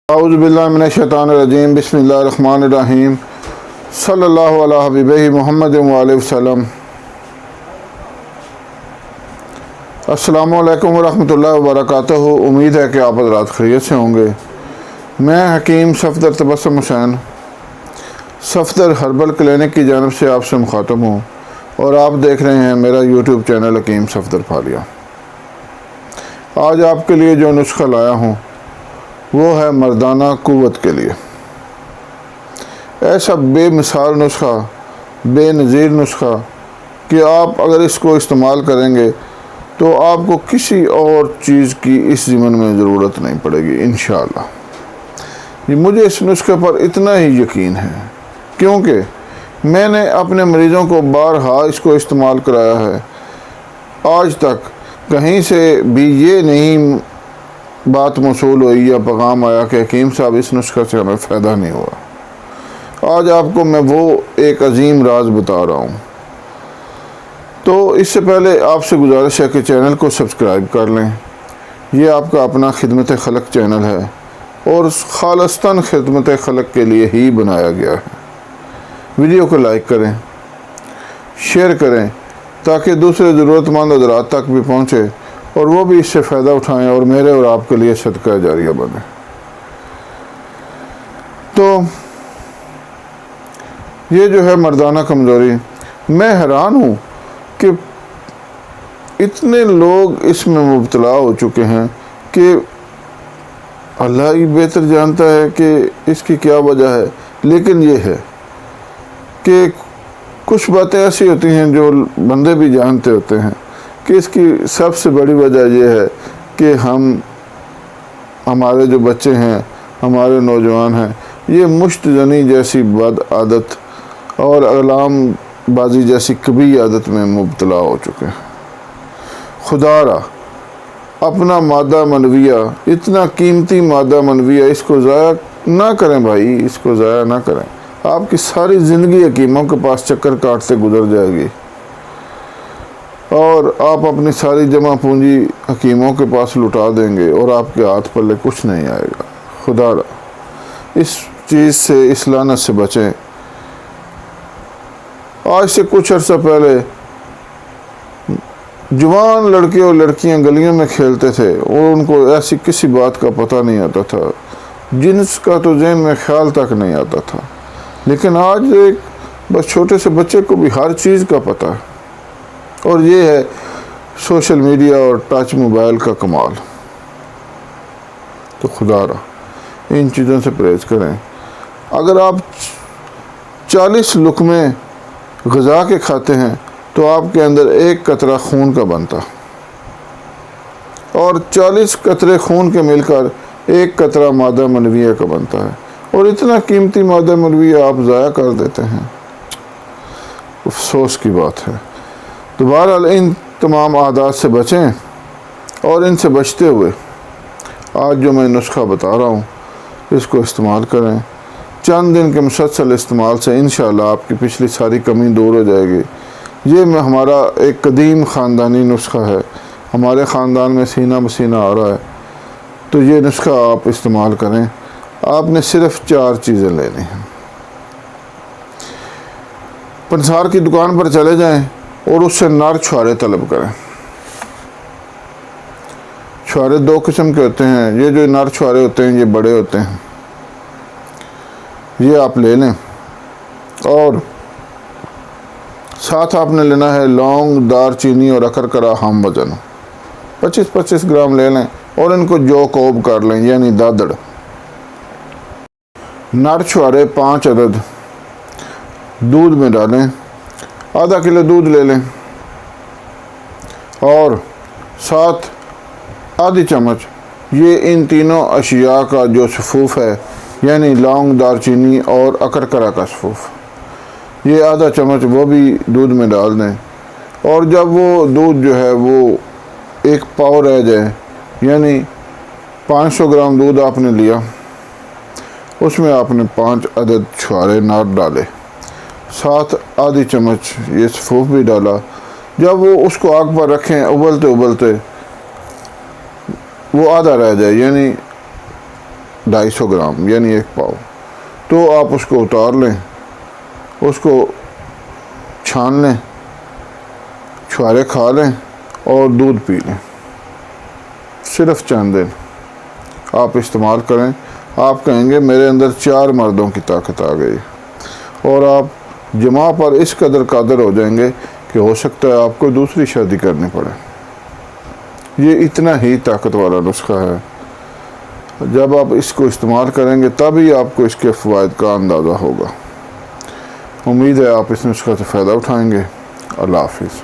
اعوذ باللہ من الشیطان الرجیم بسم اللہ الرحمن الرحیم صلی اللہ علیہ حبیبہ محمد وآلہ وسلم۔ السلام علیکم ورحمۃ اللہ وبرکاتہ۔ امید ہے کہ آپ حضرات خیریت سے ہوں گے۔ میں حکیم صفدر تبسم حسین صفدر ہربل کلینک کی جانب سے آپ سے مخاطب ہوں اور آپ دیکھ رہے ہیں میرا یوٹیوب چینل حکیم صفدر پھالیہ۔ آج آپ کے لیے جو نسخہ لایا ہوں وہ ہے مردانہ قوت کے لیے۔ ایسا بے مثال نسخہ، بے نظیر نسخہ کہ آپ اگر اس کو استعمال کریں گے تو آپ کو کسی اور چیز کی اس ضمن میں ضرورت نہیں پڑے گی انشاءاللہ۔ مجھے اس نسخے پر اتنا ہی یقین ہے کیونکہ میں نے اپنے مریضوں کو بارہا اس کو استعمال کرایا ہے۔ آج تک کہیں سے بھی یہ نہیں بات موصول ہوئی یا پیغام آیا کہ حکیم صاحب اس نسخے سے ہمیں فائدہ نہیں ہوا۔ آج آپ کو میں وہ ایک عظیم راز بتا رہا ہوں۔ تو اس سے پہلے آپ سے گزارش ہے کہ چینل کو سبسکرائب کر لیں۔ یہ آپ کا اپنا خدمت خلق چینل ہے اور خالصتاً خدمت خلق کے لیے ہی بنایا گیا ہے۔ ویڈیو کو لائک کریں، شیئر کریں تاکہ دوسرے ضرورت مند حضرات تک بھی پہنچے اور وہ بھی اس سے فائدہ اٹھائیں اور میرے اور آپ کے لیے صدقہ جاریہ بنے۔ تو یہ جو ہے مردانہ کمزوری، میں حیران ہوں کہ اتنے لوگ اس میں مبتلا ہو چکے ہیں کہ اللہ ہی بہتر جانتا ہے کہ اس کی کیا وجہ ہے، لیکن یہ ہے کہ کچھ باتیں ایسی ہوتی ہیں جو بندے بھی جانتے ہوتے ہیں کہ اس کی سب سے بڑی وجہ یہ ہے کہ ہمارے جو بچے ہیں، ہمارے نوجوان ہیں، یہ مشت زنی جیسی بد عادت اور اعلام بازی جیسی کبھی عادت میں مبتلا ہو چکے ہیں۔ خدا را اپنا مادہ منویہ، اتنا قیمتی مادہ منویہ، اس کو ضائع نہ کریں بھائی، اس کو ضائع نہ کریں۔ آپ کی ساری زندگی حکیموں کے پاس چکر کاٹتے گزر جائے گی اور آپ اپنی ساری جمع پونجی حکیموں کے پاس لٹا دیں گے اور آپ کے ہاتھ پلے کچھ نہیں آئے گا۔ خدا را اس چیز سے، اس لعنت سے بچیں۔ آج سے کچھ عرصہ پہلے جوان لڑکے اور لڑکیاں گلیوں میں کھیلتے تھے اور ان کو ایسی کسی بات کا پتہ نہیں آتا تھا، جنس کا تو ذہن میں خیال تک نہیں آتا تھا، لیکن آج ایک بس چھوٹے سے بچے کو بھی ہر چیز کا پتہ ہے، اور یہ ہے سوشل میڈیا اور ٹچ موبائل کا کمال۔ تو خدا را ان چیزوں سے پرہیز کریں۔ اگر آپ 40 لقمے غذا کے کھاتے ہیں تو آپ کے اندر 1 قطرہ خون کا بنتا، اور 40 قطرے خون کے مل کر 1 قطرہ مادہ منویہ کا بنتا ہے، اور اتنا قیمتی مادہ منویہ آپ ضائع کر دیتے ہیں۔ افسوس کی بات ہے۔ تو بہرحال ان تمام عادات سے بچیں، اور ان سے بچتے ہوئے آج جو میں نسخہ بتا رہا ہوں اس کو استعمال کریں۔ چند دن کے مسلسل استعمال سے انشاءاللہ آپ کی پچھلی ساری کمی دور ہو جائے گی۔ یہ ہمارا ایک قدیم خاندانی نسخہ ہے، ہمارے خاندان میں سینہ بسینہ آ رہا ہے۔ تو یہ نسخہ آپ استعمال کریں۔ آپ نے صرف 4 چیزیں لینی ہیں۔ پنسار کی دکان پر چلے جائیں اور اس سے نر چھوارے طلب کریں۔ چھوارے 2 قسم کے ہوتے ہیں۔ یہ جو نر چھوارے ہوتے ہیں یہ بڑے ہوتے ہیں، یہ آپ لے لیں، اور ساتھ آپ نے لینا ہے لونگ، دار چینی اور اکرکرا ہم وزن 25-25 گرام لے لیں، اور ان کو جو کوب کر لیں یعنی دادڑ۔ نر چھوارے 5 عدد دودھ میں ڈالیں، آدھا کلو دودھ لے لیں، اور ساتھ آدھی چمچ یہ ان تینوں اشیاء کا جو صفوف ہے یعنی لونگ، دار چینی اور اکرکرا کا صفوف، یہ آدھا چمچ وہ بھی دودھ میں ڈال دیں، اور جب وہ دودھ جو ہے وہ 1 پاؤ رہ جائے یعنی 500 گرام دودھ آپ نے لیا، اس میں آپ نے 5 عدد چھوارے نر ڈالے، ساتھ آدھی چمچ یہ صفوف بھی ڈالا۔ جب وہ اس کو آگ پر رکھیں، ابلتے ابلتے وہ آدھا رہ جائے یعنی 250 گرام یعنی 1 پاؤ، تو آپ اس کو اتار لیں، اس کو چھان لیں، چھوارے کھا لیں اور دودھ پی لیں، صرف چند دن آپ استعمال کریں، آپ کہیں گے میرے اندر 4 مردوں کی طاقت آ گئی، اور آپ جماع پر اس قدر قادر ہو جائیں گے کہ ہو سکتا ہے آپ کو دوسری شادی کرنی پڑے۔ یہ اتنا ہی طاقت والا نسخہ ہے، جب آپ اس کو استعمال کریں گے تبھی آپ کو اس کے فوائد کا اندازہ ہوگا۔ امید ہے آپ اس نسخہ سے فائدہ اٹھائیں گے۔ اللہ حافظ۔